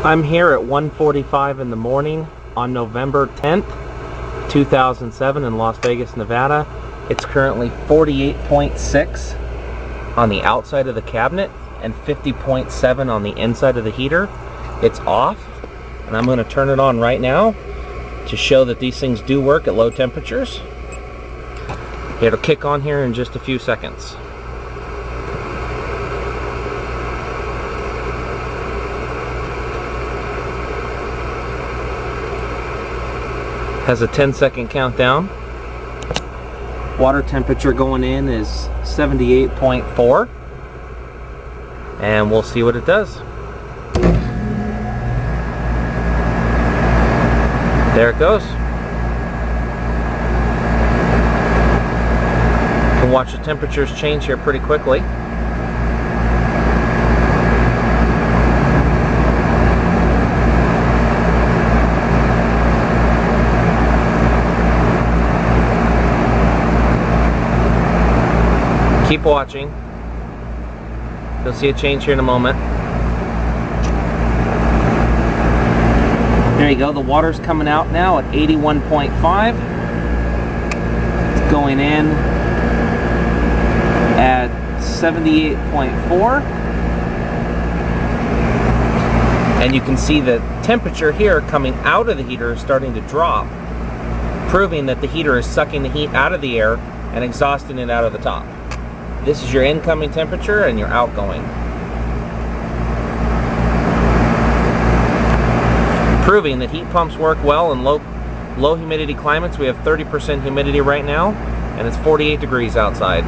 I'm here at 1:45 in the morning on November 10th, 2007 in Las Vegas, Nevada. It's currently 48.6 on the outside of the cabinet and 50.7 on the inside of the heater. It's off, and I'm going to turn it on right now to show that these things do work at low temperatures. It'll kick on here in just a few seconds. Has a 10-second countdown. Water temperature going in is 78.4, and we'll see what it does. There it goes. You can watch the temperatures change here pretty quickly. Keep watching. You'll see a change here in a moment. There you go, the water's coming out now at 81.5. It's going in at 78.4. And you can see the temperature here coming out of the heater is starting to drop, proving that the heater is sucking the heat out of the air and exhausting it out of the top. This is your incoming temperature and your outgoing. Proving that heat pumps work well in low humidity climates. We have 30% humidity right now, and it's 48 degrees outside.